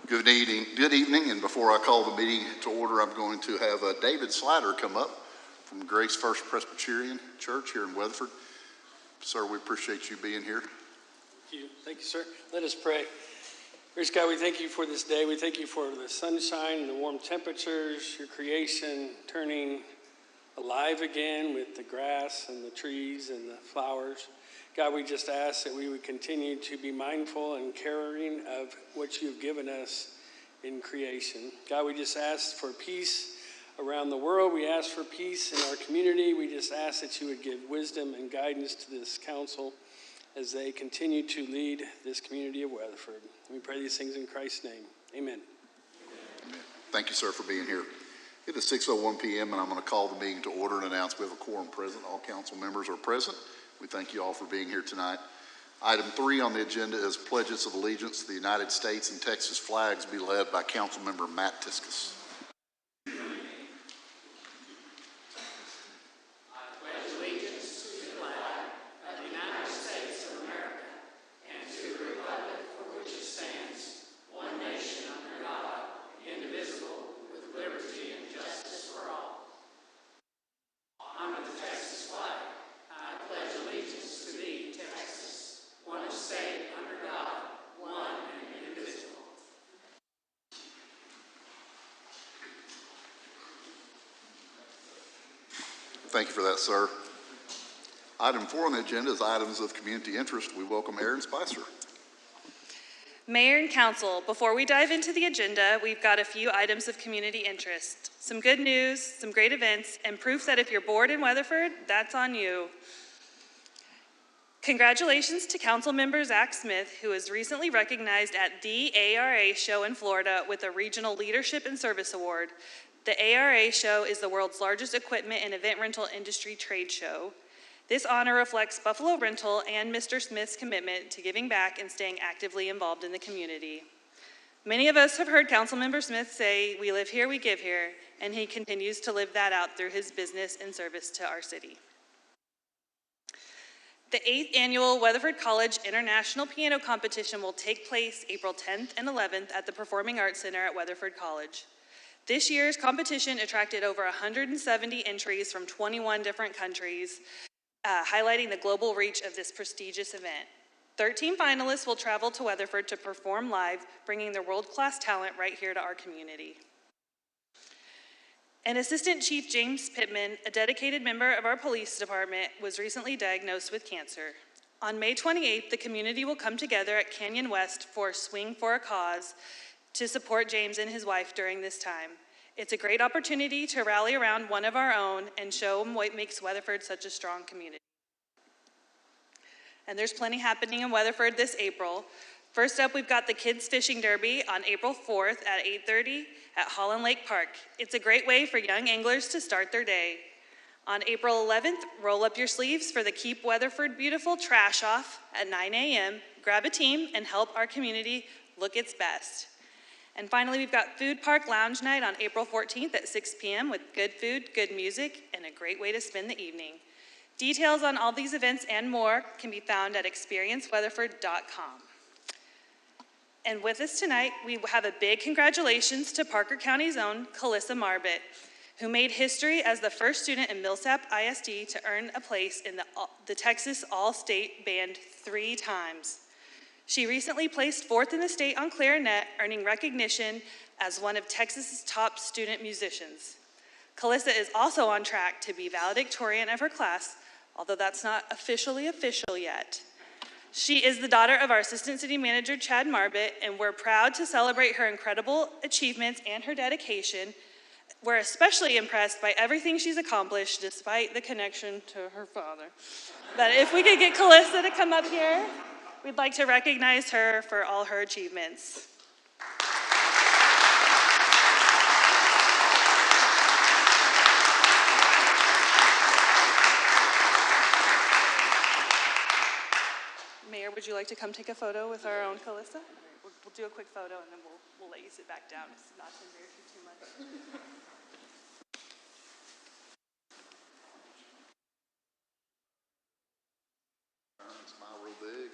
Good evening, and before I call the meeting to order, I'm going to have David Slider come up from Grace First Presbyterian Church here in Weatherford. Sir, we appreciate you being here. Thank you, sir. Let us pray. Gracious God, we thank you for this day. We thank you for the sunshine and the warm temperatures, your creation turning alive again with the grass and the trees and the flowers. God, we just ask that we would continue to be mindful and caring of what you've given us in creation. God, we just ask for peace around the world. We ask for peace in our community. We just ask that you would give wisdom and guidance to this council as they continue to lead this community of Weatherford. We pray these things in Christ's name. Amen. Amen. Thank you, sir, for being here. It is 6:01 p.m. and I'm going to call the meeting to order and announce we have a quorum present. All council members are present. We thank you all for being here tonight. Item 3 on the agenda is pledges of allegiance to the United States and Texas flags be led by Council Member Matt Tiskus. Thank you for that, sir. Item 4 on the agenda is items of community interest. We welcome Aaron Spicer. Mayor and Council, before we dive into the agenda, we've got a few items of community interest. Some good news, some great events, and proof that if you're bored in Weatherford, that's on you. Congratulations to Council Member Zach Smith, who was recently recognized at the ARA show in Florida with a Regional Leadership and Service Award. The ARA show is the world's largest equipment and event rental industry trade show. This honor reflects Buffalo Rental and Mr. Smith's commitment to giving back and staying actively involved in the community. Many of us have heard Councilmember Smith say, "We live here, we give here," and he continues to live that out through his business and service to our city. The 8th Annual Weatherford College International Piano Competition will take place April 10th and 11th at the Performing Arts Center at Weatherford College. This year's competition attracted over 170 entries from 21 different countries, highlighting the global reach of this prestigious event. 13 finalists will travel to Weatherford to perform live, bringing their world-class talent right here to our community. And Assistant Chief James Pittman, a dedicated member of our police department, was recently diagnosed with cancer. On May 28th, the community will come together at Canyon West for Swing for a Cause to support James and his wife during this time. It's a great opportunity to rally around one of our own and show them what makes Weatherford such a strong community. And there's plenty happening in Weatherford this April. First up, we've got the Kids Fishing Derby on April 4th at 8:30 at Holland Lake Park. It's a great way for young anglers to start their day. On April 11th, roll up your sleeves for the Keep Weatherford Beautiful Trash Off at 9 a.m. Grab a team and help our community look its best. And finally, we've got Food Park Lounge Night on April 14th at 6 p.m. with good food, good music, and a great way to spend the evening. Details on all these events and more can be found at experienceweatherford.com. And with us tonight, we have a big congratulations to Parker County's own Calissa Marbett, who made history as the first student in Millsap ISD to earn a place in the Texas All-State Band 3 times. She recently placed 4th in the state on clarinet, earning recognition as one of Texas's top student musicians. Calissa is also on track to be valedictorian of her class, although that's not official yet. She is the daughter of our Assistant City Manager, Chad Marbett, and we're proud to celebrate her incredible achievements and her dedication. We're especially impressed by everything she's accomplished, despite the connection to her father. But if we could get Calissa to come up here, we'd like to recognize her for all her achievements. Mayor, would you like to come take a photo with our own Calissa? We'll do a quick photo and then we'll let you sit back down. It's not to embarrass you too much. Smile real big.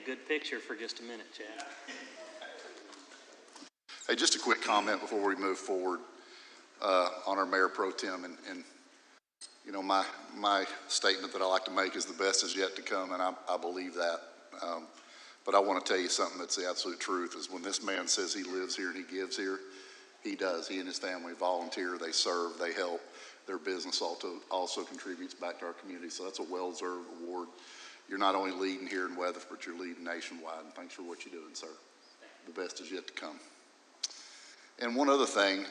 good picture for just a minute, Chad. Hey, just a quick comment before we move forward on our Mayor Pro Tem. And you know, my statement that I like to make is the best is yet to come, and I believe that. But I want to tell you something that's the absolute truth, is when this man says he lives here and he gives here, he does. He and his family volunteer, they serve, they help. Their business also contributes back to our community, so that's a well-deserved award. You're not only leading here in Weatherford, but you're leading nationwide, and thanks for what you're doing, sir. The best is yet to come. And one other thing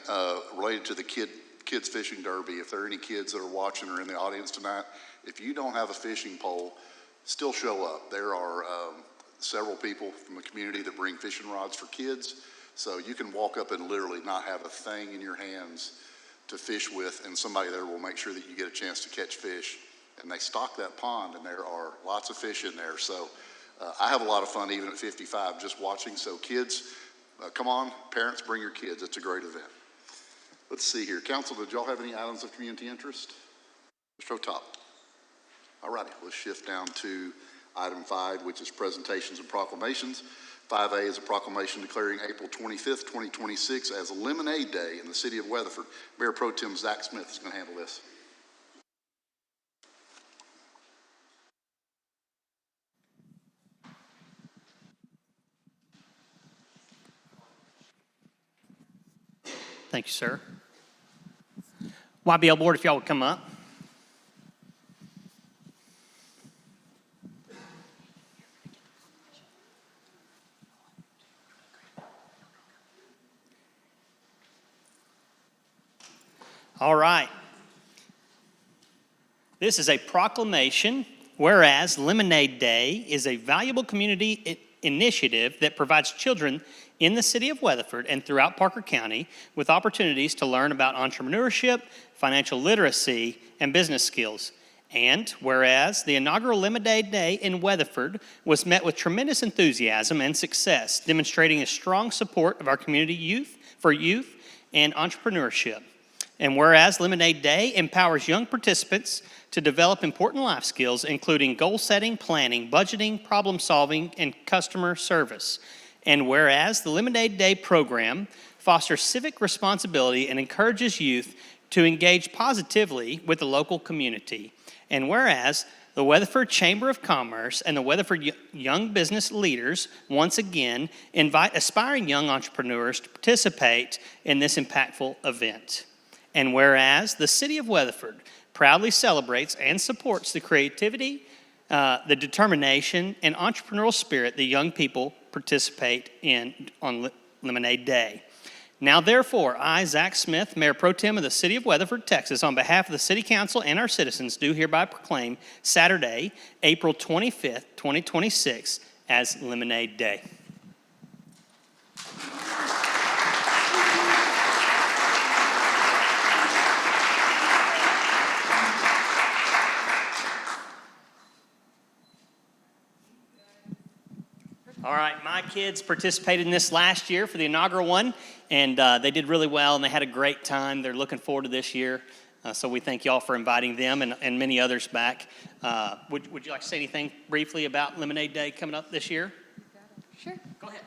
related to the Kids Fishing Derby, if there are any kids that are watching or in the audience tonight, if you don't have a fishing pole, still show up. There are several people from the community that bring fishing rods for kids, so you can walk up and literally not have a thing in your hands to fish with, and somebody there will make sure that you get a chance to catch fish. And they stock that pond, and there are lots of fish in there. So I have a lot of fun even at 55 just watching. So kids, come on, parents, bring your kids. It's a great event. Let's see here. Council, did y'all have any items of community interest? Mr. O'Top. All righty, let's shift down to item 5, which is presentations and proclamations. 5A is a proclamation declaring April 25th, 2026 as Lemonade Day in the city of Weatherford. Mayor Pro Tem Zach Smith is going to handle this. Thank you, sir. YBL board, if y'all would come up. All right. This is a proclamation, whereas Lemonade Day is a valuable community initiative that provides children in the city of Weatherford and throughout Parker County with opportunities to learn about entrepreneurship, financial literacy, and business skills. And whereas the inaugural Lemonade Day in Weatherford was met with tremendous enthusiasm and success, demonstrating a strong support of our community youth and entrepreneurship. And whereas Lemonade Day empowers young participants to develop important life skills, including goal setting, planning, budgeting, problem solving, and customer service. And whereas the Lemonade Day program fosters civic responsibility and encourages youth to engage positively with the local community. And whereas the Weatherford Chamber of Commerce and the Weatherford Young Business Leaders once again invite aspiring young entrepreneurs to participate in this impactful event. And whereas the city of Weatherford proudly celebrates and supports the creativity, the determination, and entrepreneurial spirit the young people participate in on Lemonade Day. Now, therefore, I, Zach Smith, Mayor Pro Tem of the city of Weatherford, Texas, on behalf of the City Council and our citizens, do hereby proclaim Saturday, April 25th, 2026, as Lemonade Day. All right, my kids participated in this last year for the inaugural one, and they did really well, and they had a great time. They're looking forward to this year, so we thank you all for inviting them and many others back. Would you like to say anything briefly about Lemonade Day coming up this year? Sure. Go ahead.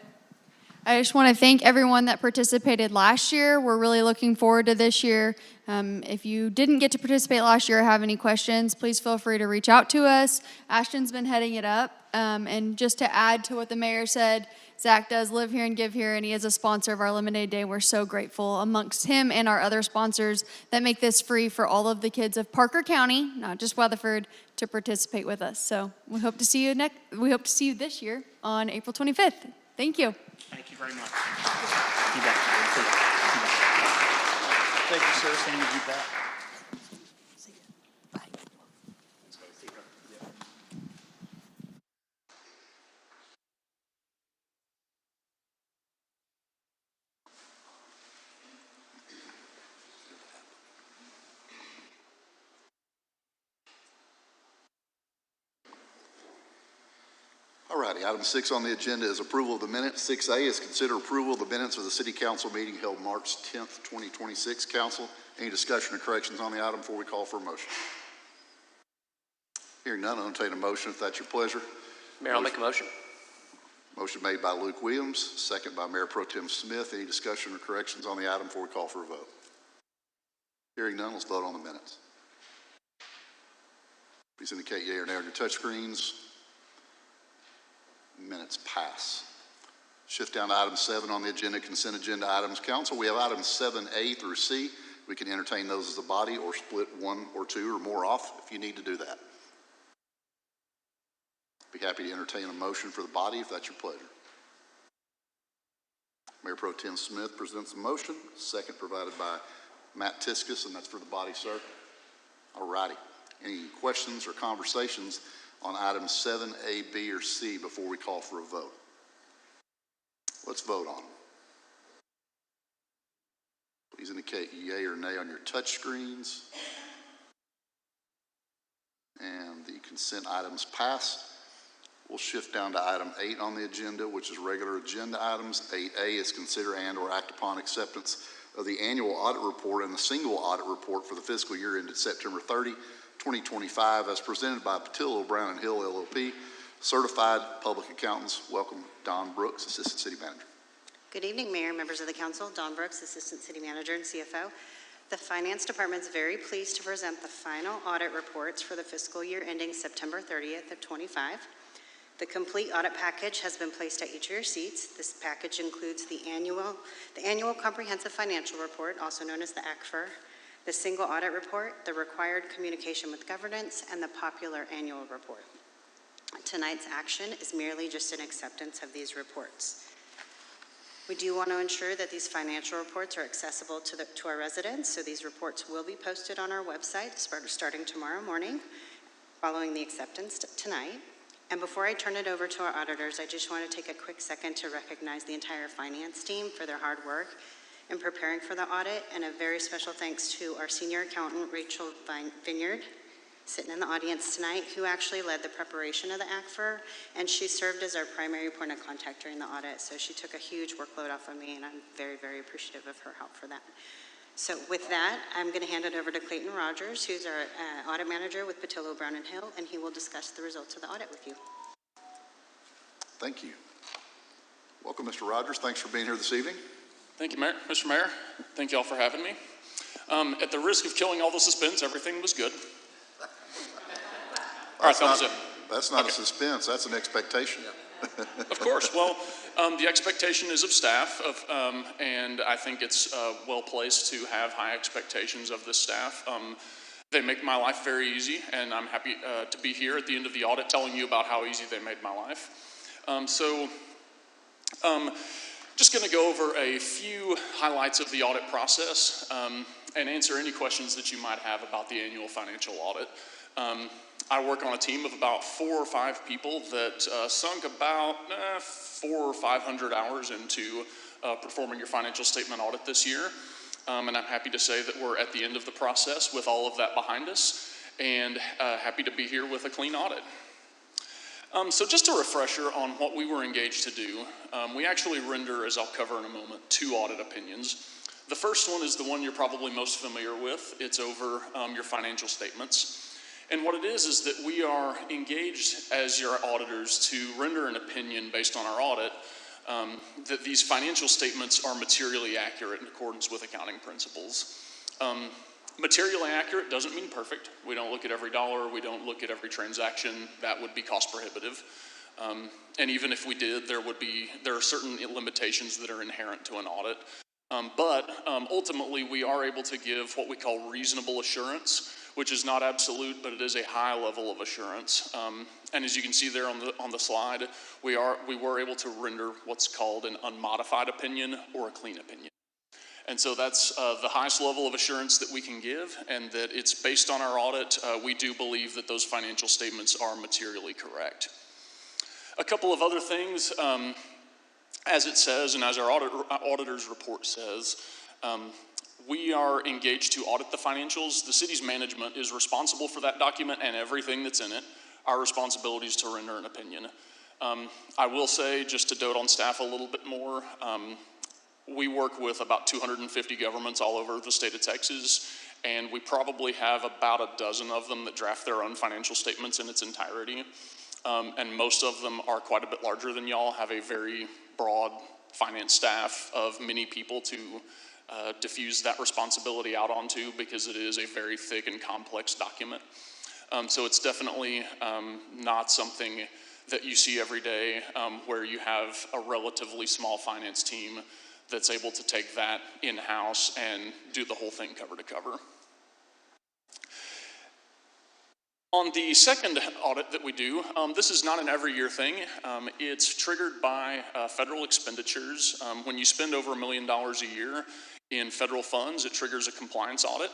I just want to thank everyone that participated last year. We're really looking forward to this year. If you didn't get to participate last year or have any questions, please feel free to reach out to us. Ashton's been heading it up. And just to add to what the mayor said, Zach does live here and give here, and he is a sponsor of our Lemonade Day. We're so grateful amongst him and our other sponsors that make this free for all of the kids of Parker County, not just Weatherford, to participate with us. So we hope to see you this year on April 25th. Thank you. Thank you very much. You bet. Thank you, sir. Sandy, you bet. See you. Bye. All righty, item 6 on the agenda is approval of the minutes. 6A is consider approval of the minutes of the city council meeting held March 10th, 2026. Council, any discussion or corrections on the item before we call for a motion? Hearing none, I'll entertain a motion if that's your pleasure. Mayor, I'll make a motion. Motion made by Luke Williams, second by Mayor Pro Tem Smith. Any discussion or corrections on the item before we call for a vote? Hearing none, let's vote on the minutes. Please indicate yea or nay on your touchscreens. Minutes pass. Shift down to item 7 on the agenda, consent agenda items. Council, we have items 7A through C. We can entertain those as a body or split 1 or 2 or more off if you need to do that. Be happy to entertain a motion for the body if that's your pleasure. Mayor Pro Tem Smith presents a motion, second provided by Matt Tiskus, and that's for the body, sir. All righty. Any questions or conversations on items 7A, B, or C before we call for a vote? Let's vote on them. Please indicate yea or nay on your touch screens. And the consent items pass. We'll shift down to item 8 on the agenda, which is regular agenda items. 8A is consider and or act upon acceptance of the annual audit report and the single audit report for the fiscal year ended September 30, 2025, as presented by Patillo, Brown and Hill LLP, certified public accountants. Welcome, Don Brooks, Assistant City Manager. Good evening, Mayor, members of the Council. Don Brooks, Assistant City Manager and CFO. The Finance Department is very pleased to present the final audit reports for the fiscal year ending September 30th of 25. The complete audit package has been placed at each of your seats. This package includes the annual comprehensive financial report, also known as the ACFR, the single audit report, the required communication with governance, and the popular annual report. Tonight's action is merely just an acceptance of these reports. We do want to ensure that these financial reports are accessible to our residents, so these reports will be posted on our website starting tomorrow morning, following the acceptance tonight. And before I turn it over to our auditors, I just want to take a quick second to recognize the entire finance team for their hard work in preparing for the audit, and a very special thanks to our senior accountant, Rachel Vineyard, sitting in the audience tonight, who actually led the preparation of the ACFR, and she served as our primary point of contact during the audit. So she took a huge workload off of me, and I'm very, very appreciative of her help for that. So with that, I'm going to hand it over to Clayton Rogers, who's our audit manager with Patillo, Brown and Hill, and he will discuss the results of the audit with you. Thank you. Welcome, Mr. Rogers. Thanks for being here this evening. Thank you, Mayor. Mr. Mayor, thank you all for having me. At the risk of killing all the suspense, everything was good. All right, that was it. That's not a suspense, that's an expectation. Of course. Well, the expectation is of staff, and I think it's well placed to have high expectations of this staff. They make my life very easy, and I'm happy to be here at the end of the audit telling you about how easy they made my life. Just going to go over a few highlights of the audit process and answer any questions that you might have about the annual financial audit. I work on a team of about 4 or 5 people that sunk about 400 or 500 hours into performing your financial statement audit this year. And I'm happy to say that we're at the end of the process with all of that behind us, and happy to be here with a clean audit. So just a refresher on what we were engaged to do. We actually render, as I'll cover in a moment, 2 audit opinions. The first one is the one you're probably most familiar with. It's over your financial statements. And what it is that we are engaged as your auditors to render an opinion based on our audit that these financial statements are materially accurate in accordance with accounting principles. Materially accurate doesn't mean perfect. We don't look at every dollar. We don't look at every transaction. That would be cost prohibitive. And even if we did, there are certain limitations that are inherent to an audit. But ultimately, we are able to give what we call reasonable assurance, which is not absolute, but it is a high level of assurance. And as you can see there on the slide, we were able to render what's called an unmodified opinion or a clean opinion. And so that's the highest level of assurance that we can give, and that it's based on our audit. We do believe that those financial statements are materially correct. A couple of other things, as it says, and as our auditor's report says, we are engaged to audit the financials. The city's management is responsible for that document and everything that's in it. Our responsibility is to render an opinion. I will say, just to dote on staff a little bit more, we work with about 250 governments all over the state of Texas, and we probably have about a dozen of them that draft their own financial statements in its entirety. and most of them are quite a bit larger than y'all, have a very broad finance staff of many people to diffuse that responsibility out onto, because it is a very thick and complex document. So it's definitely not something that you see every day, where you have a relatively small finance team that's able to take that in-house and do the whole thing cover to cover. On the second audit that we do, this is not an every year thing. It's triggered by federal expenditures. When you spend over $1 million a year in federal funds, it triggers a compliance audit.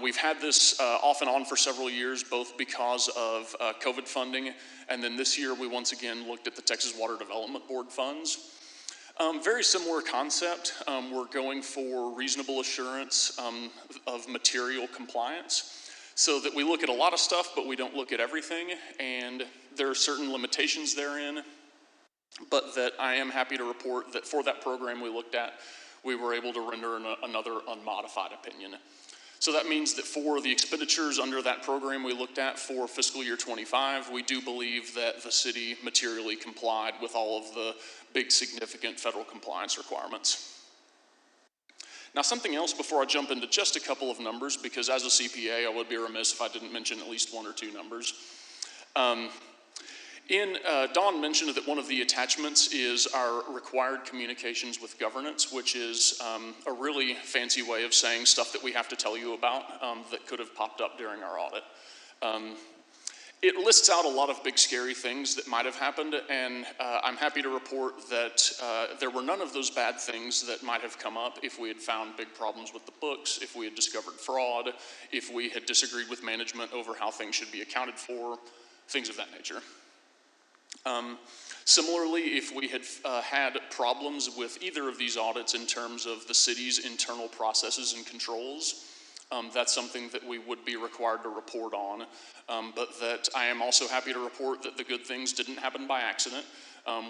We've had this off and on for several years, both because of COVID funding, and then this year we once again looked at the Texas Water Development Board funds. Very similar concept. We're going for reasonable assurance of material compliance, so that we look at a lot of stuff, but we don't look at everything, and there are certain limitations therein, but that I am happy to report that for that program we looked at, we were able to render another unmodified opinion. So that means that for the expenditures under that program we looked at for fiscal year 25, we do believe that the city materially complied with all of the big significant federal compliance requirements. Now, something else before I jump into just a couple of numbers, because as a CPA I would be remiss if I didn't mention at least one or two numbers. Dawn mentioned that one of the attachments is our required communications with governance, which is a really fancy way of saying stuff that we have to tell you about that could have popped up during our audit. It lists out a lot of big scary things that might have happened, and I'm happy to report that there were none of those bad things that might have come up if we had found big problems with the books, if we had discovered fraud, if we had disagreed with management over how things should be accounted for, things of that nature. Similarly, if we had had problems with either of these audits in terms of the city's internal processes and controls, that's something that we would be required to report on, but that I am also happy to report that the good things didn't happen by accident.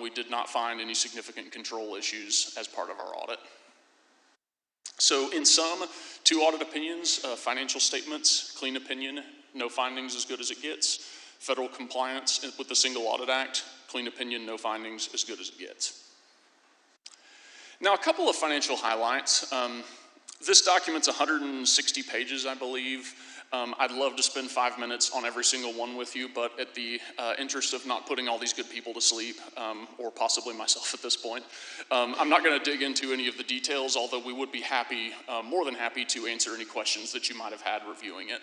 We did not find any significant control issues as part of our audit. So in sum, 2 audit opinions, financial statements, clean opinion, no findings, as good as it gets. Federal compliance with the Single Audit Act, clean opinion, no findings, as good as it gets. Now, a couple of financial highlights. This document's 160 pages, I believe. I'd love to spend 5 minutes on every single one with you, but at the interest of not putting all these good people to sleep, or possibly myself at this point, I'm not going to dig into any of the details, although we would be happy, more than happy to answer any questions that you might have had reviewing it.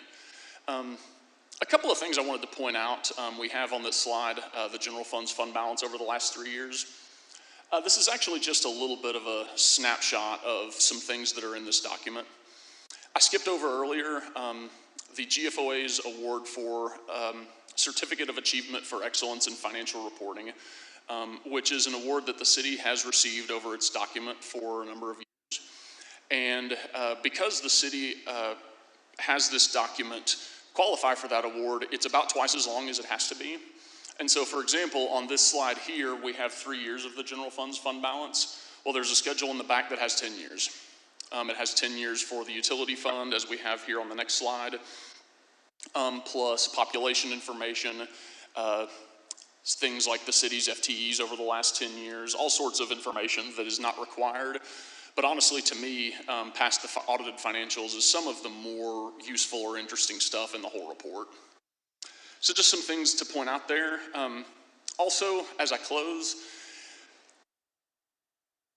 A couple of things I wanted to point out. We have on this slide the general fund's fund balance over the last 3 years. This is actually just a little bit of a snapshot of some things that are in this document. I skipped over earlier the GFOA's award for Certificate of Achievement for Excellence in Financial Reporting, which is an award that the city has received over its document for a number of years. And because the city has this document qualify for that award, it's about twice as long as it has to be. And so, for example, on this slide here, we have 3 years of the general fund's fund balance. Well, there's a schedule in the back that has 10 years. It has 10 years for the utility fund, as we have here on the next slide, plus population information, things like the city's FTEs over the last 10 years, all sorts of information that is not required. But honestly, to me, past the audited financials is some of the more useful or interesting stuff in the whole report. So just some things to point out there. Also, as I close,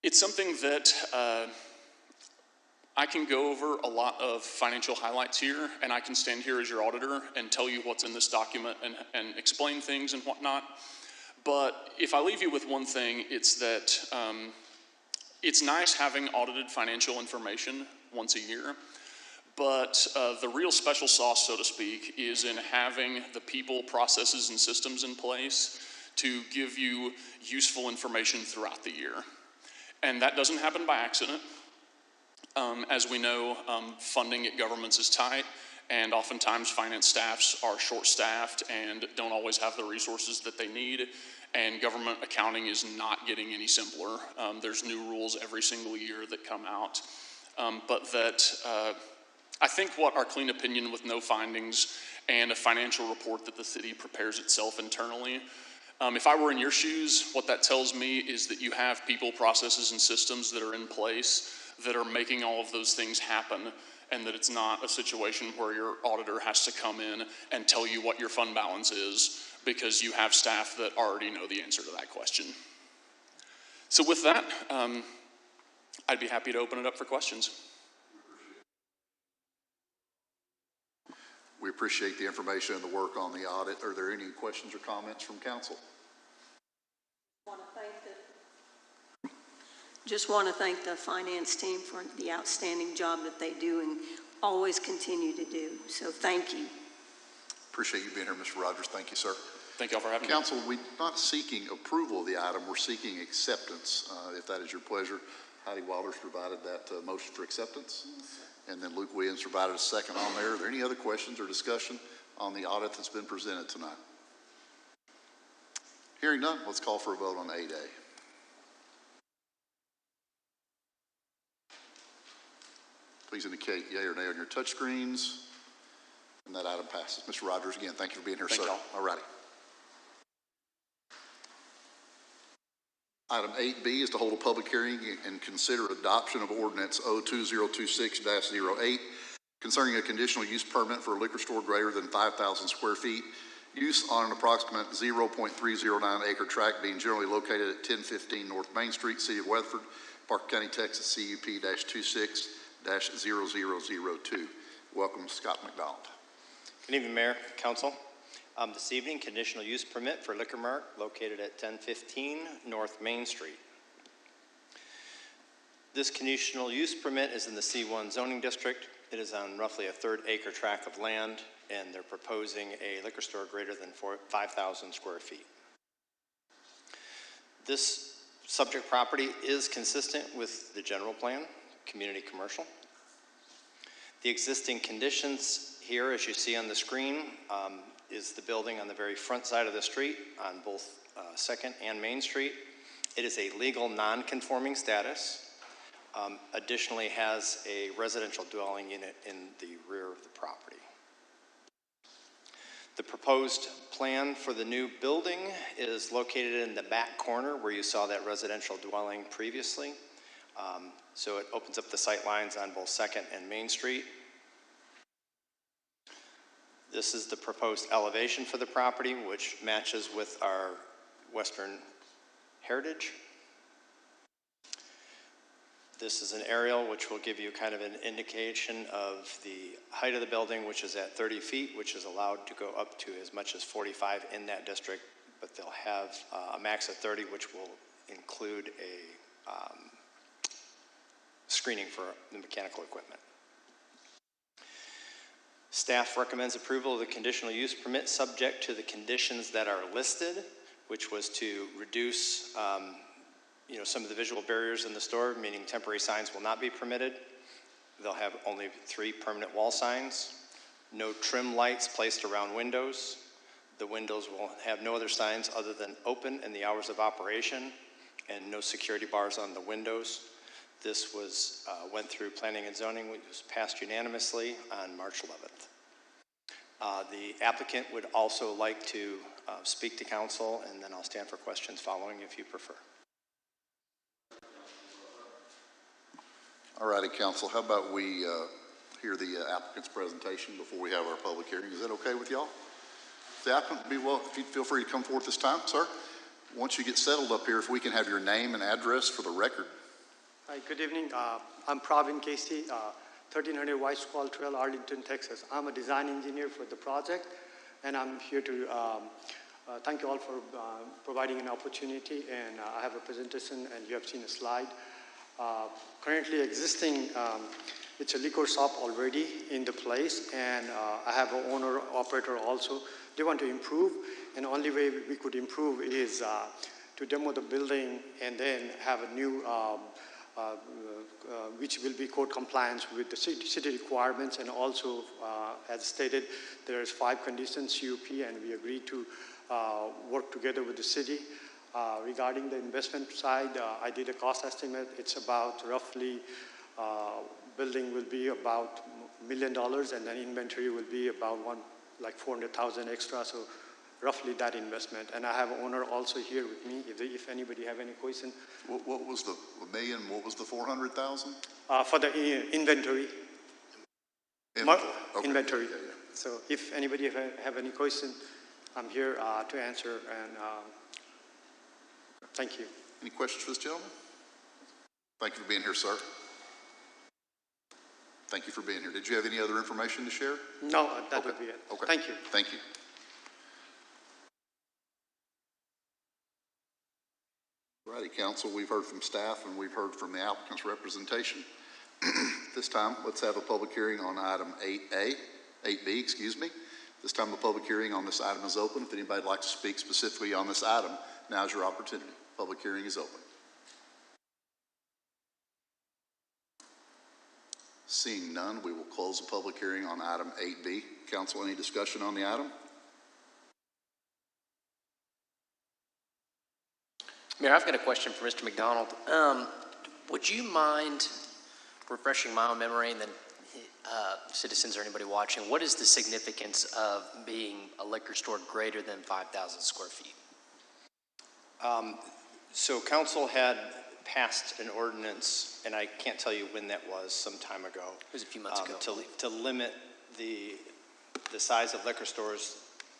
it's something that I can go over a lot of financial highlights here, and I can stand here as your auditor and tell you what's in this document and explain things and whatnot. But if I leave you with one thing, it's that it's nice having audited financial information once a year, but the real special sauce, so to speak, is in having the people, processes, and systems in place to give you useful information throughout the year. And that doesn't happen by accident. As we know, funding at governments is tight, and oftentimes finance staffs are short-staffed and don't always have the resources that they need. And government accounting is not getting any simpler. There's new rules every single year that come out. But that I think what our clean opinion with no findings and a financial report that the city prepares itself internally, if I were in your shoes, what that tells me is that you have people, processes, and systems that are in place that are making all of those things happen, and that it's not a situation where your auditor has to come in and tell you what your fund balance is because you have staff that already know the answer to that question. So with that, I'd be happy to open it up for questions. We appreciate the information and the work on the audit. Are there any questions or comments from council? Just want to thank the finance team for the outstanding job that they do and always continue to do. So thank you. Appreciate you being here, Mr. Rogers. Thank you, sir. Thank y'all for having me. Council, we're not seeking approval of the item. We're seeking acceptance, if that is your pleasure. Heidi Wilders provided that motion for acceptance. And then Luke Williams provided a second on there. Are there any other questions or discussion on the audit that's been presented tonight? Hearing none, let's call for a vote on 8A. Please indicate yea or nay on your touch screens. And that item passes. Mr. Rogers, again, thank you for being here, Thank sir. y'all. All righty. Item 8B is to hold a public hearing and consider adoption of ordinance 02026-08 concerning a conditional use permit for a liquor store greater than 5,000 square feet, use on an approximate 0.309 acre tract being generally located at 1015 North Main Street, City of Weatherford, Parker County, Texas, CUP-26-0002. Welcome, Scott McDonald. Good evening, Mayor, Council. This evening, conditional use permit for Liquor Mart located at 1015 North Main Street. This conditional use permit is in the C1 zoning district. It is on roughly a 1/3 acre tract of land, and they're proposing a liquor store greater than 5,000 square feet. This subject property is consistent with the general plan, community commercial. The existing conditions here, as you see on the screen, is the building on the very front side of the street on both 2nd and Main Street. It is a legal non-conforming status. Additionally has a residential dwelling unit in the rear of the property. The proposed plan for the new building is located in the back corner where you saw that residential dwelling previously. So it opens up the sight lines on both 2nd and Main Street. This is the proposed elevation for the property, which matches with our Western heritage. This is an aerial which will give you kind of an indication of the height of the building, which is at 30 feet, which is allowed to go up to as much as 45 in that district, but they'll have a max of 30, which will include a screening for the mechanical equipment. Staff recommends approval of the conditional use permit subject to the conditions that are listed, which was to reduce some of the visual barriers in the store, meaning temporary signs will not be permitted. They'll have only 3 permanent wall signs, no trim lights placed around windows. The windows will have no other signs other than open in the hours of operation, and no security bars on the windows. This was went through planning and zoning, which was passed unanimously on March 11th. The applicant would also like to speak to council, and then I'll stand for questions following if you prefer. All righty, council, how about we hear the applicant's presentation before we have our public hearing? Is that okay with y'all? The applicant, if you'd feel free to come forth this time, sir. Once you get settled up here, if we can have your name and address for the record. Hi, good evening. I'm Pravin Casey, 1300 White Squall Trail, Arlington, Texas. I'm a design engineer for the project, and I'm here to thank you all for providing an opportunity. And I have a presentation, and you have seen a slide. Currently existing, it's a liquor shop already in the place, and I have an owner operator also. They want to improve, and the only way we could improve is to demo the building and then have a new which will be code compliance with the city requirements, and also, as stated, there's 5 conditions CUP, and we agreed to work together with the city. Regarding the investment side, I did a cost estimate. It's about roughly building will be about $1 million, and then inventory will be about like 400,000 extra, so roughly that investment. And I have owner also here with me, if anybody have any question. What was the million, what was the 400,000? For the inventory. Okay. Inventory. Yeah, yeah. So if anybody have any question, I'm here to answer, and thank you. Any questions for this gentleman? Thank you for being here, sir. Thank you for being here. Did you have any other information to share? No, that would be it. Okay. Thank you. Thank you. Righty, council, we've heard from staff and we've heard from the applicant's representation. This time, let's have a public hearing on item 8B, excuse me. This time, the public hearing on this item is open. If anybody would like to speak specifically on this item, now's your opportunity. Public hearing is open. Seeing none, we will close the public hearing on item 8B. Council, any discussion on the item? Mayor, I've got a question for Mr. McDonald. Would you mind refreshing my own memory, and then citizens or anybody watching, what is the significance of being a liquor store greater than 5,000 square feet? So council had passed an ordinance, and I can't tell you when that was, some time ago. It was a few months ago. To limit the size of liquor stores,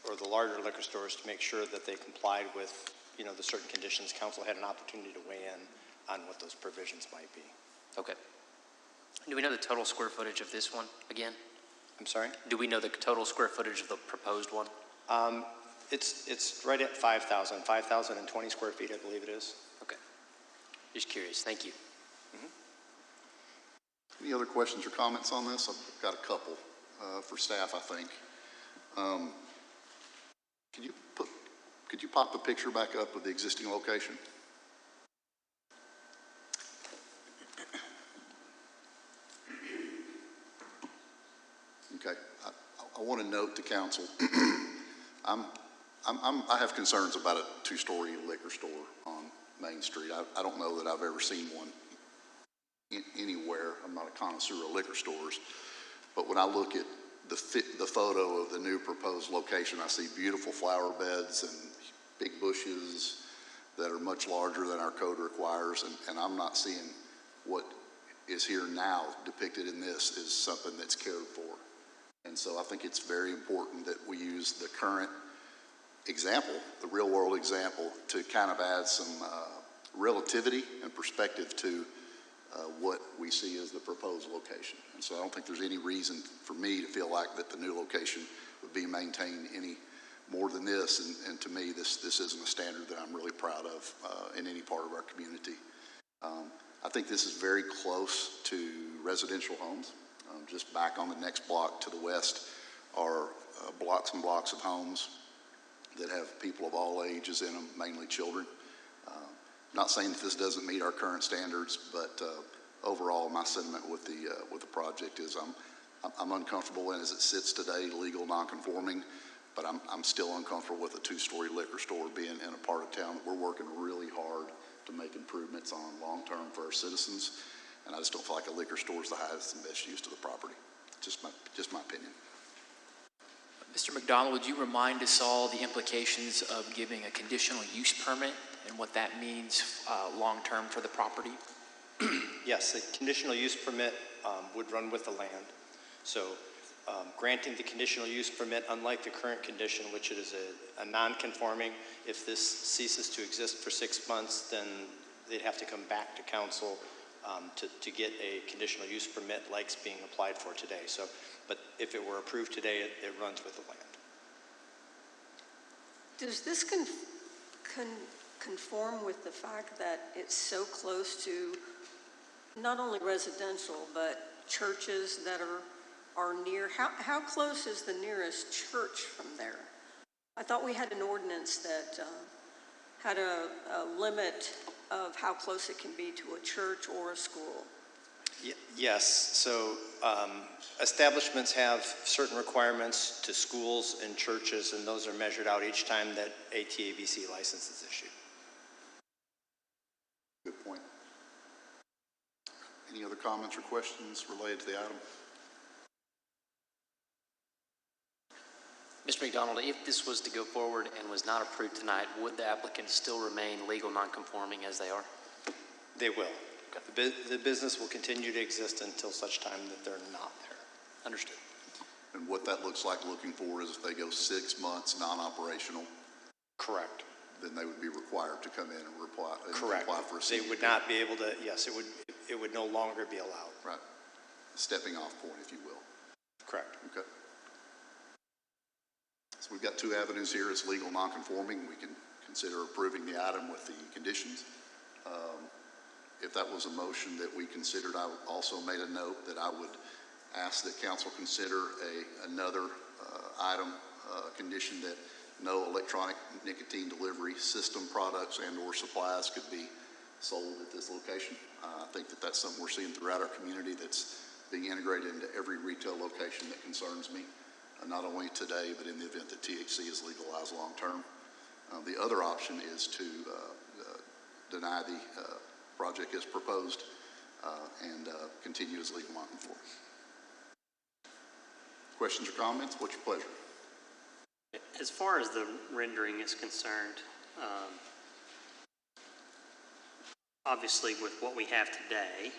or the larger liquor stores, to make sure that they complied with, you know, the certain conditions. Council had an opportunity to weigh in on what those provisions might be. Okay. Do we know the total square footage of this one again? I'm sorry? Do we know the total square footage of the proposed one? It's right at 5,020 square feet, I believe it is. Okay. Just curious. Thank you. Any other questions or comments on this? I've got a couple for staff, I think. Could you pop the picture back up of the existing location? Okay. I want to note to council, I have concerns about a two-story liquor store on Main Street. I don't know that I've ever seen one anywhere. I'm not a connoisseur of liquor stores, but when I look at the photo of the new proposed location, I see beautiful flower beds and big bushes that are much larger than our code requires, and I'm not seeing what is here now depicted in this is something that's cared for. And so I think it's very important that we use the current example, the real world example, to kind of add some relativity and perspective to what we see as the proposed location. And so I don't think there's any reason for me to feel like that the new location would be maintained any more than this. And to me, this isn't a standard that I'm really proud of in any part of our community. I think this is very close to residential homes. Just back on the next block to the west are blocks and blocks of homes that have people of all ages in them, mainly children. Not saying that this doesn't meet our current standards, but overall, my sentiment with the project is I'm uncomfortable in as it sits today, legal, non-conforming, but I'm still uncomfortable with a two-story liquor store being in a part of town that we're working really hard to make improvements on long-term for our citizens. And I just don't feel like a liquor store is the highest and best use to the property. Just my opinion. Mr. McDonald, would you remind us all the implications of giving a conditional use permit and what that means long-term for the property? Yes, the conditional use permit would run with the land. So granting the conditional use permit, unlike the current condition, which is a non-conforming, if this ceases to exist for 6 months, then they'd have to come back to council to get a conditional use permit like being applied for today. So, but if it were approved today, it runs with the land. Does this conform with the fact that it's so close to not only residential, but churches that are near? How close is the nearest church from there? I thought we had an ordinance that had a limit of how close it can be to a church or a school. Yes, so establishments have certain requirements to schools and churches, and those are measured out each time that a TABC license is issued. Good point. Any other comments or questions related to the item? Mr. McDonald, if this was to go forward and was not approved tonight, would the applicants still remain legal nonconforming as they are? They will. The business will continue to exist until such time that they're not there. Understood. And what that looks like looking forward is if they go 6 months non-operational, Correct. then they would be required to come in and apply for a They CUP. would not be able to, yes, it would no longer be allowed. Right. Stepping off point, if you will. Correct. Okay. So we've got two avenues here. It's legal nonconforming. We can consider approving the item with the conditions. If that was a motion that we considered, I also made a note that I would ask that council consider another item, condition that no electronic nicotine delivery system products and/or supplies could be sold at this location. I think that that's something we're seeing throughout our community that's being integrated into every retail location that concerns me, not only today, but in the event that THC is legalized long-term. The other option is to deny the project as proposed and continue as legal nonconforming. Questions or comments? What's your pleasure? As far as the rendering is concerned, obviously with what we have today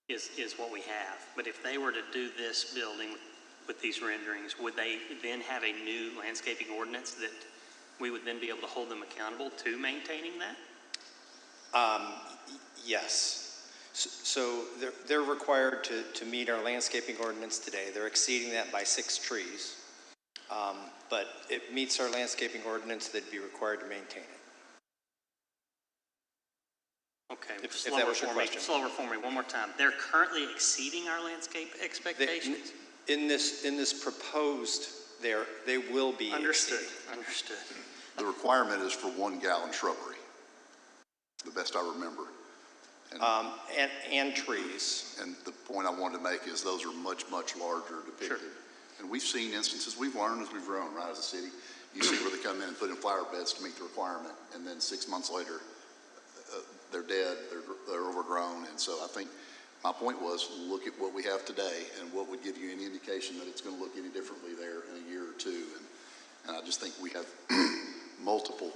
is what we have. But if they were to do this building with these renderings, would they then have a new landscaping ordinance that we would then be able to hold them accountable to maintaining that? Yes. So they're required to meet our landscaping ordinance today. They're exceeding that by 6 trees. But it meets our landscaping ordinance, they'd be required to maintain it. Okay, If that was your question. slower for me, one more time. They're currently exceeding our landscape expectations? In this proposed, they will be Understood, exceeding. understood. The requirement is for 1 gallon shrubbery, the best I remember. And trees. And the point I wanted to make is those are much, much larger depicted. Sure. And we've seen instances, we've learned as we've grown, right, as a city. You see where they come in and put in flower beds to meet the requirement, and then 6 months later, they're dead, they're overgrown. And so I think my point was, look at what we have today and what would give you any indication that it's going to look any differently there in a year or two. And I just think we have multiple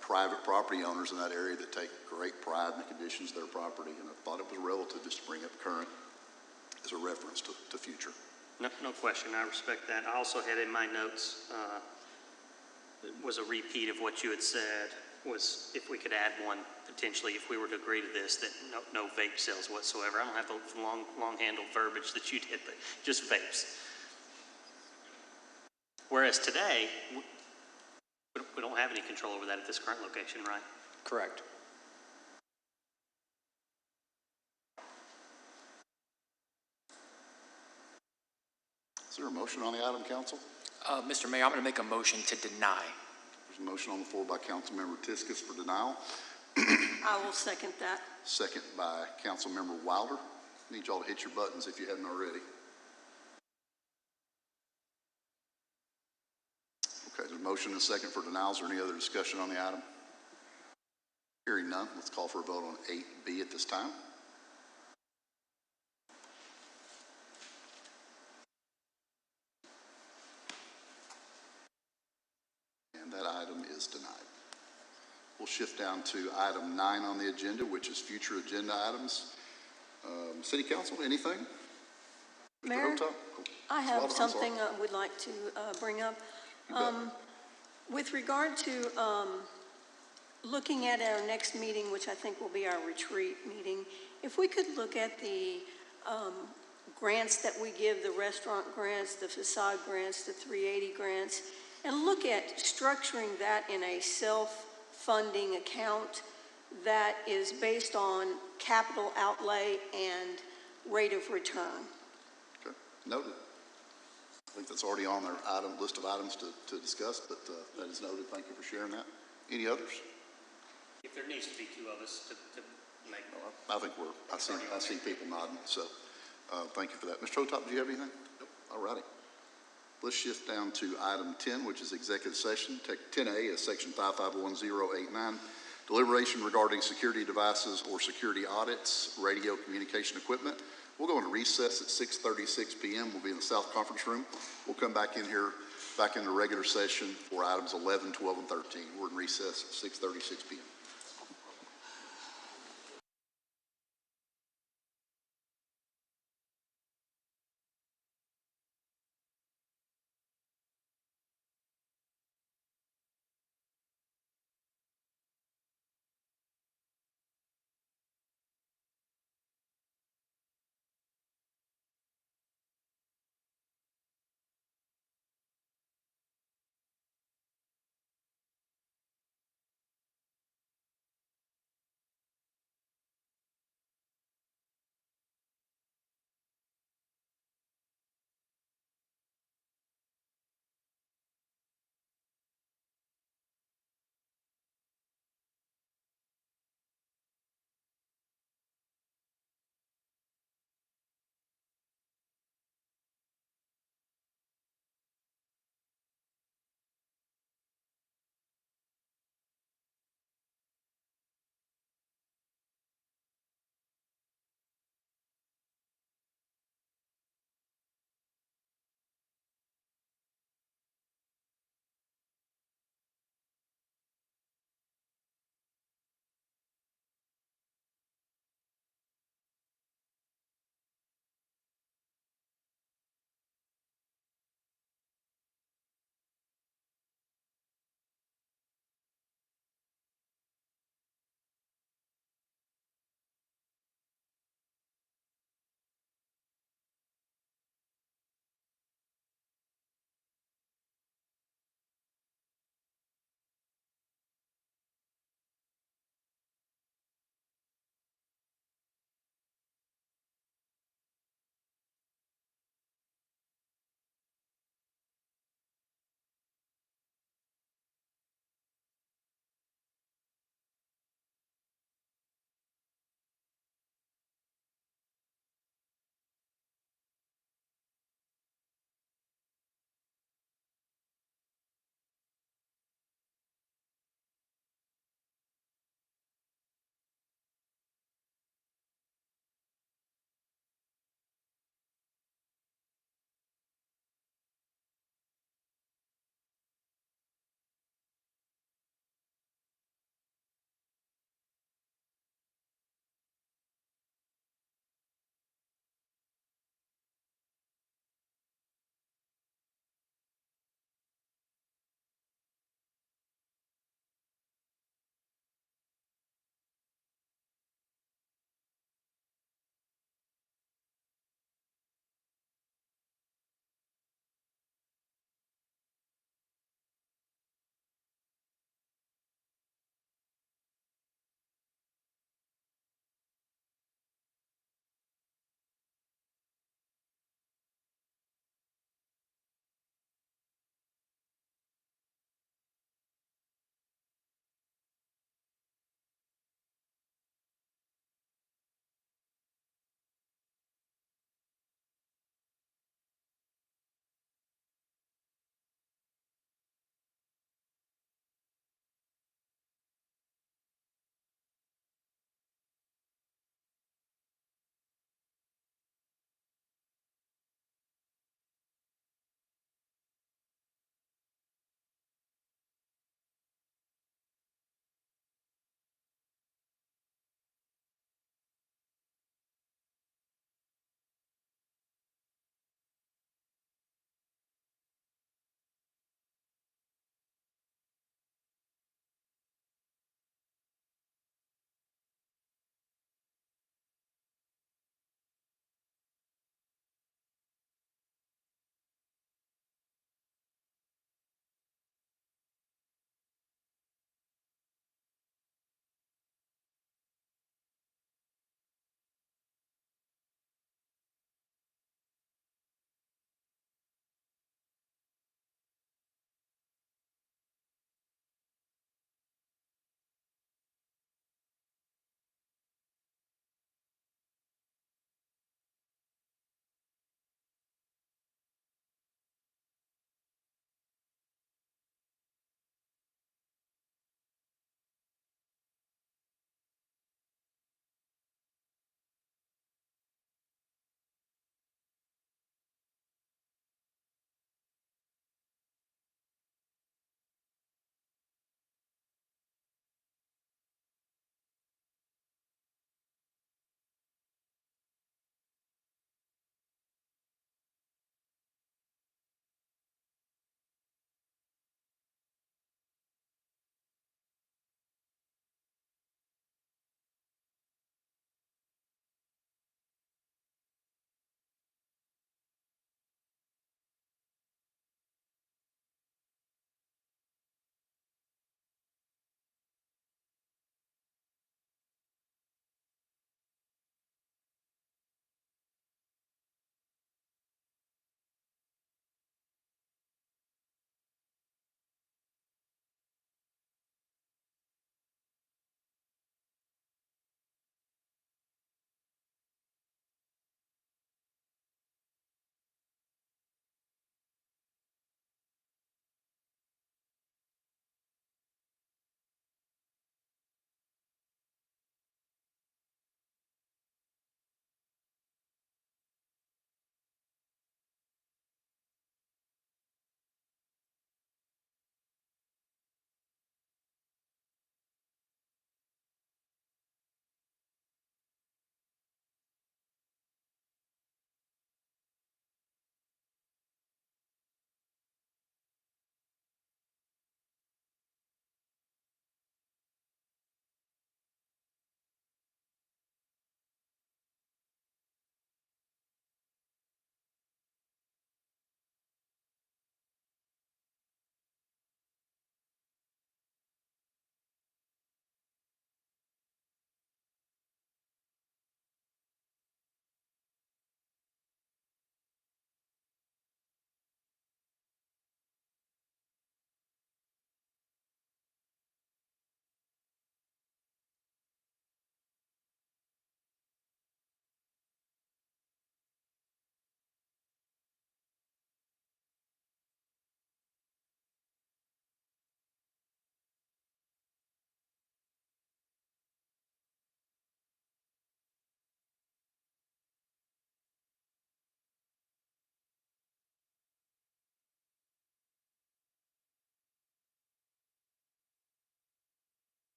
private property owners in that area that take great pride in the conditions of their property. And I thought it was relative just to bring up current as a reference to future. No question, I respect that. I also had in my notes, was a repeat of what you had said, was if we could add one, potentially, if we were to agree to this, that no vape sales whatsoever. I don't have the long-handled verbiage that you did, but just vapes. Whereas today, we don't have any control over that at this current location, right? Correct. Is there a motion on the item, council? Mr. Mayor, I'm going to make a motion to deny. There's a motion on the floor by Councilmember Tiskus for denial, I will second that. second by Councilmember Wilder. Need y'all to hit your buttons if you haven't already. Okay, there's a motion and a second for denial. Is there any other discussion on the item? Hearing none, let's call for a vote on 8B at this time. And that item is denied. We'll shift down to item 9 on the agenda, which is future agenda items. City Council, anything? Mr. Mayor, Hotop? I Ms. have Wilder, I'm sorry. something I would like to bring up. You bet. With regard to looking at our next meeting, which I think will be our retreat meeting, if we could look at the grants that we give, the restaurant grants, the facade grants, the 380 grants, and look at structuring that in a self-funding account that is based on capital outlay and rate of return. Okay, noted. I think that's already on our list of items to discuss, but that is noted. Thank you for sharing that. Any others? If there needs to be two of us to make. I think I see people nodding, so thank you for that. Mr. Hotop, do you have anything? Nope. All righty. Let's shift down to item 10, which is executive session. 10A is section 551089, Deliberation regarding security devices or security audits, radio communication equipment. We'll go into recess at 6:36 p.m. We'll be in the South Conference Room. We'll come back in here, back into regular session for items 11, 12, and 13. We're in recess at 6:36 p.m.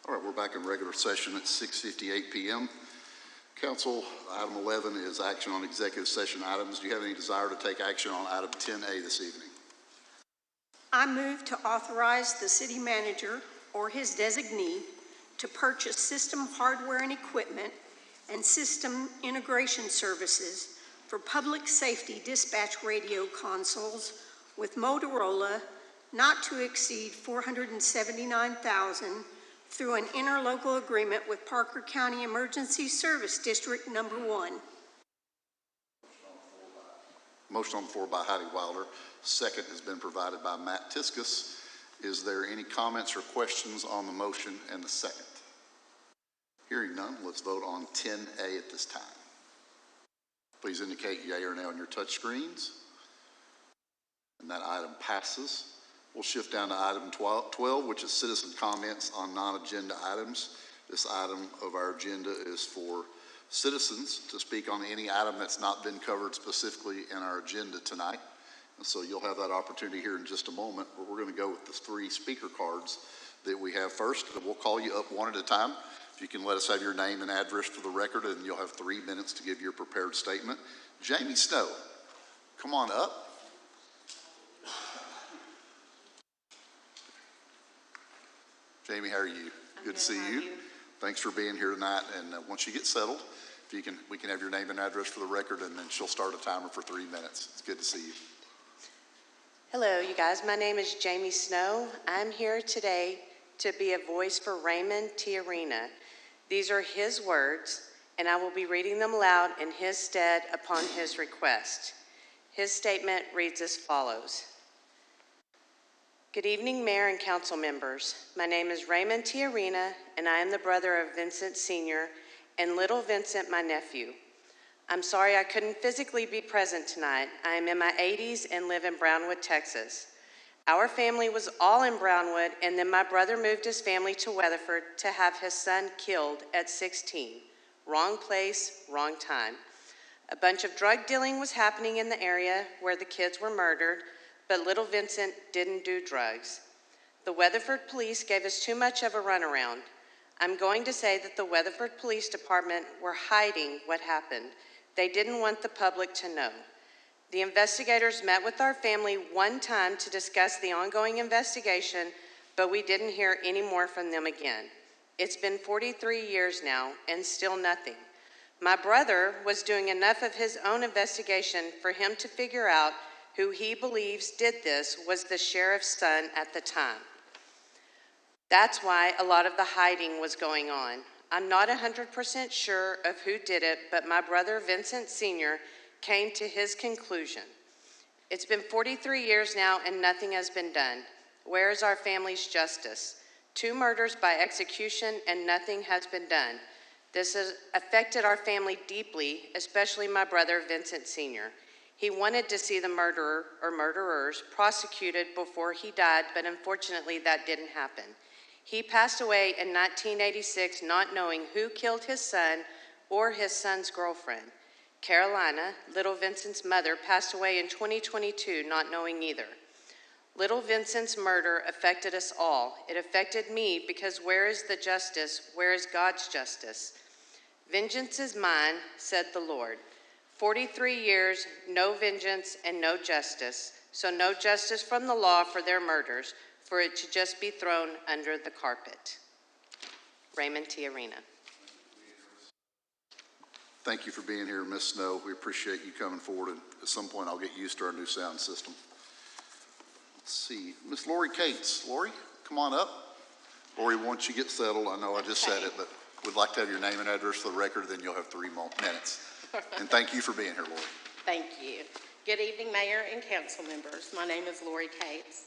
All right, we're back in regular session at 6:58 p.m. Council, item 11 is action on executive session items. Do you have any desire to take action on item 10A this evening? I move to authorize the city manager or his designee to purchase system hardware and equipment and system integration services for public safety dispatch radio consoles with Motorola not to exceed $479,000 through an interlocal agreement with Parker County Emergency Service District Number 1. Motion on the floor by Heidi Wilder. Second has been provided by Matt Tiskus. Is there any comments or questions on the motion and the second? Hearing none, let's vote on 10A at this time. Please indicate yea or nay on your touch screens. And that item passes. We'll shift down to item 12, which is citizen comments on non-agenda items. This item of our agenda is for citizens to speak on any item that's not been covered specifically in our agenda tonight. And so you'll have that opportunity here in just a moment, but we're going to go with the 3 speaker cards that we have first. And we'll call you up one at a time. If you can let us have your name and address for the record, and you'll have 3 minutes to give your prepared statement. Jamie Snow, come on up. Jamie, how are you? Good to see you. Thanks for being here tonight. And once you get settled, if you can, we can have your name and address for the record, and then she'll start a timer for 3 minutes. It's good to see you. Hello, you guys. My name is Jamie Snow. I'm here today to be a voice for Raymond Tiarina. These are his words, and I will be reading them aloud in his stead upon his request. His statement reads as follows. Good evening, Mayor and Council members. My name is Raymond Tiarina, and I am the brother of Vincent Sr. and little Vincent, my nephew. I'm sorry I couldn't physically be present tonight. I am in my 80s and live in Brownwood, Texas. Our family was all in Brownwood, and then my brother moved his family to Weatherford to have his son killed at 16. Wrong place, wrong time. A bunch of drug dealing was happening in the area where the kids were murdered, but little Vincent didn't do drugs. The Weatherford police gave us too much of a runaround. I'm going to say that the Weatherford Police Department were hiding what happened. They didn't want the public to know. The investigators met with our family one time to discuss the ongoing investigation, but we didn't hear any more from them again. It's been 43 years now, and still nothing. My brother was doing enough of his own investigation for him to figure out who he believes did this was the sheriff's son at the time. That's why a lot of the hiding was going on. I'm not 100% sure of who did it, but my brother Vincent Sr. came to his conclusion. It's been 43 years now and nothing has been done. Where is our family's justice? 2 murders by execution and nothing has been done. This has affected our family deeply, especially my brother Vincent Sr. He wanted to see the murderer or murderers prosecuted before he died, but unfortunately that didn't happen. He passed away in 1986 not knowing who killed his son or his son's girlfriend. Carolina, little Vincent's mother, passed away in 2022 not knowing either. Little Vincent's murder affected us all. It affected me because where is the justice? Where is God's justice? Vengeance is mine, said the Lord. 43 years, no vengeance and no justice. So no justice from the law for their murders, for it to just be thrown under the carpet. Raymond Tiarina. Thank you for being here, Ms. Snow. We appreciate you coming forward, and at some point I'll get used to our new sound system. Let's see, Ms. Lori Cates. Lori, come on up. Lori, once you get settled, I know I just said it, but we'd like to have your name and address for the record, then you'll have 3 more minutes. And thank you for being here, Lori. Thank you. Good evening, Mayor and Council members. My name is Lori Cates.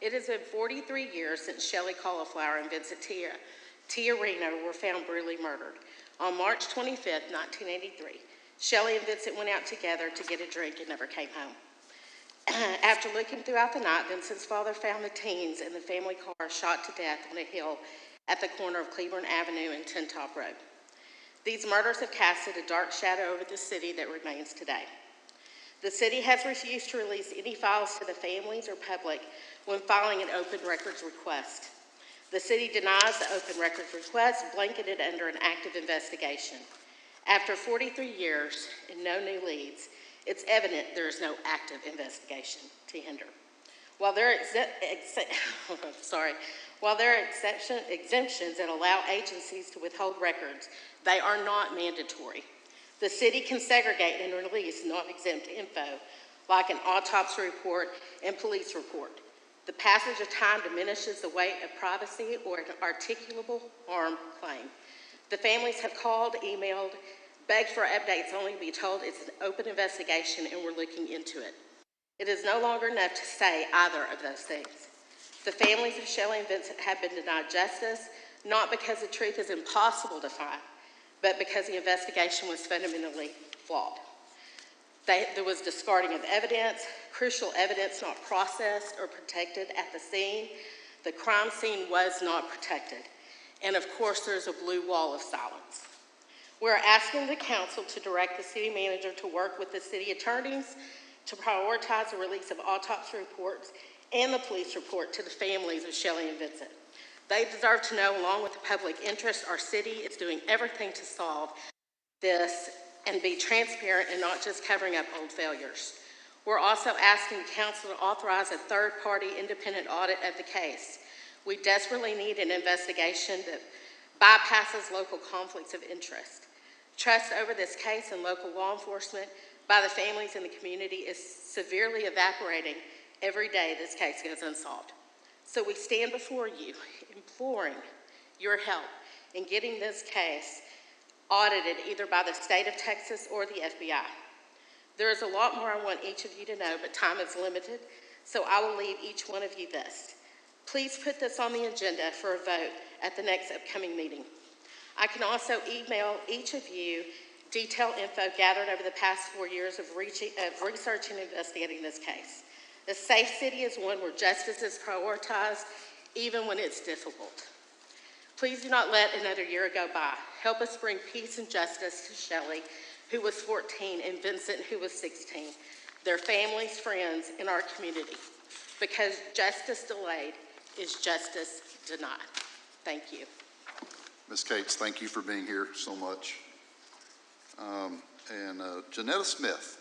It has been 43 years since Shelley Cauliflower and Vincent Tiarina were found brutally murdered. On March 25th, 1983, Shelley and Vincent went out together to get a drink and never came home. After looking throughout the night, Vincent's father found the teens in the family car shot to death on a hill at the corner of Cleburne Avenue and Tin Top Road. These murders have casted a dark shadow over the city that remains today. The city has refused to release any files to the families or public when filing an open records request. The city denies the open records request, blanketed under an active investigation. After 43 years and no new leads, it's evident there is no active investigation to hinder. While there are exemptions that allow agencies to withhold records, they are not mandatory. The city can segregate and release non-exempt info, like an autopsy report and police report. The passage of time diminishes the weight of privacy or an articulable harm claim. The families have called, emailed, begged for updates, only to be told it's an open investigation and we're looking into it. It is no longer enough to say either of those things. The families of Shelley and Vincent have been denied justice, not because the truth is impossible to find, but because the investigation was fundamentally flawed. There was discarding of evidence, crucial evidence not processed or protected at the scene. The crime scene was not protected. And of course, there's a blue wall of silence. We're asking the council to direct the city manager to work with the city attorneys to prioritize the release of autopsy reports and the police report to the families of Shelley and Vincent. They deserve to know, along with the public interest, our city is doing everything to solve this and be transparent and not just covering up old failures. We're also asking the council to authorize a third-party independent audit of the case. We desperately need an investigation that bypasses local conflicts of interest. Trust over this case and local law enforcement by the families in the community is severely evaporating every day this case goes unsolved. So we stand before you imploring your help in getting this case audited either by the state of Texas or the FBI. There is a lot more I want each of you to know, but time is limited, so I will leave each one of you this. Please put this on the agenda for a vote at the next upcoming meeting. I can also email each of you detailed info gathered over the past 4 years of research and investigating this case. A safe city is one where justice is prioritized, even when it's difficult. Please do not let another year go by. Help us bring peace and justice to Shelley, who was 14, and Vincent, who was 16, their families, friends, and our community. Because justice delayed is justice denied. Thank you. Ms. Cates, thank you for being here so much. Janetta Smith.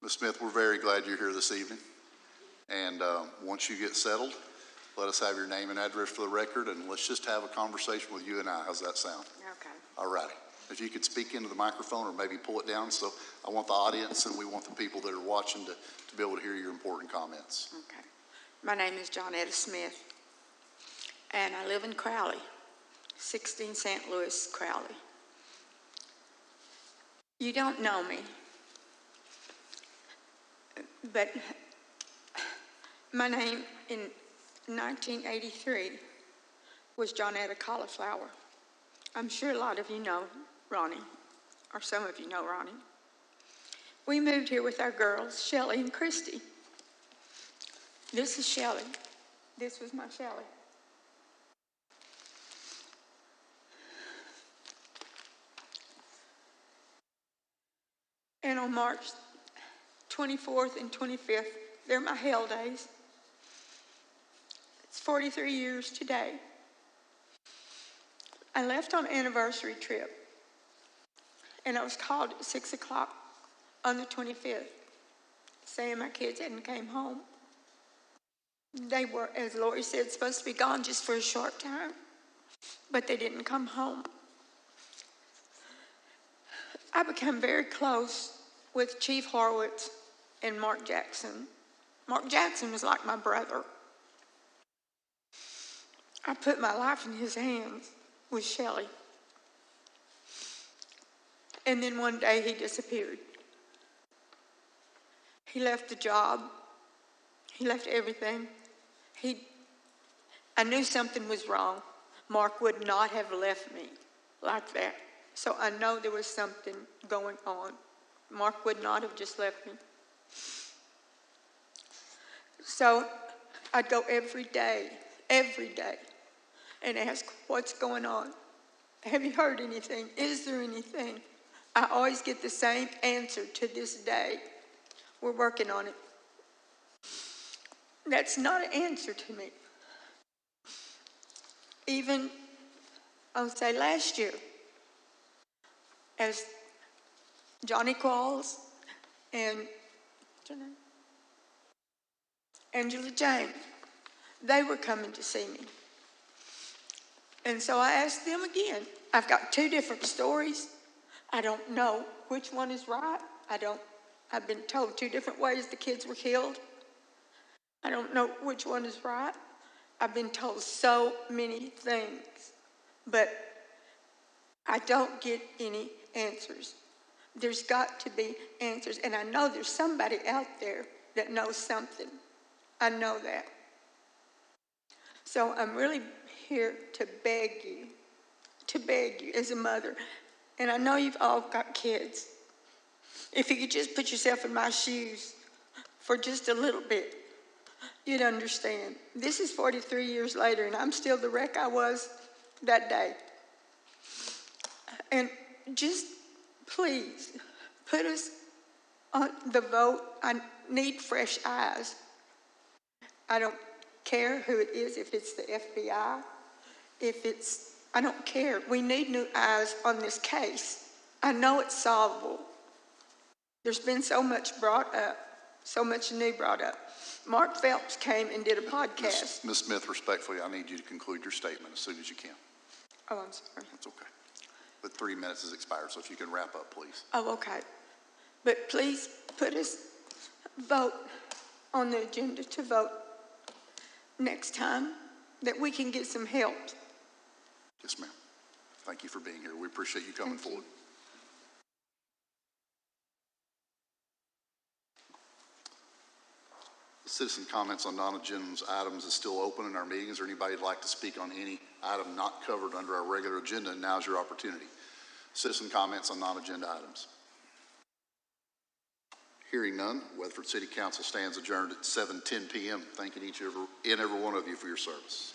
Ms. Smith, we're very glad you're here this evening. And once you get settled, let us have your name and address for the record, and let's just have a conversation with you and I. How's that sound? Okay. All righty. If you could speak into the microphone or maybe pull it down, so I want the audience and we want the people that are watching to be able to hear your important comments. Okay. My name is Johnetta Smith, and I live in Crowley, 16 St. Louis, Crowley. You don't know me, but my name in 1983 was Johnetta Cauliflower. I'm sure a lot of you know Ronnie, or some of you know Ronnie. We moved here with our girls, Shelley and Christy. This is Shelley. This was my Shelley. And on March 24th and 25th, they're my hell days. It's 43 years today. I left on an anniversary trip, and I was called at 6 o'clock on the 25th, saying my kids hadn't came home. They were, as Lori said, supposed to be gone just for a short time, but they didn't come home. I became very close with Chief Horowitz and Mark Jackson. Mark Jackson was like my brother. I put my life in his hands with Shelley. And then one day he disappeared. He left the job. He left everything. I knew something was wrong. Mark would not have left me like that. So I know there was something going on. Mark would not have just left me. So I'd go every day, and ask, what's going on? Have you heard anything? Is there anything? I always get the same answer to this day. We're working on it. That's not an answer to me. Even, I'll say last year, as Johnny Qualls and what's her name? Angela James, they were coming to see me. And so I asked them again. I've got two different stories. I don't know which one is right. I've been told two different ways the kids were killed. I don't know which one is right. I've been told so many things, but I don't get any answers. There's got to be answers, and I know there's somebody out there that knows something. I know that. So I'm really here to beg you as a mother, and I know you've all got kids. If you could just put yourself in my shoes for just a little bit, you'd understand. This is 43 years later, and I'm still the wreck I was that day. And just please put us on the vote. I need fresh eyes. I don't care who it is, if it's the FBI, I don't care. We need new eyes on this case. I know it's solvable. There's been so much brought up, so much new brought up. Mark Phelps came and did a podcast. Ms. Smith, respectfully, I need you to conclude your statement as soon as you can. Oh, I'm sorry. That's okay. But 3 minutes has expired, so if you can wrap up, please. Oh, okay. But please put us vote on the agenda to vote next time that we can get some help. Yes, ma'am. Thank you for being here. We appreciate you coming forward. Citizen comments on non-agenda items is still open in our meeting. Is there anybody who'd like to speak on any item not covered under our regular agenda? Now's your opportunity. Citizen comments on non-agenda items. Hearing none, Weatherford City Council stands adjourned at 7:10 p.m. Thanking each and every one of you for your service.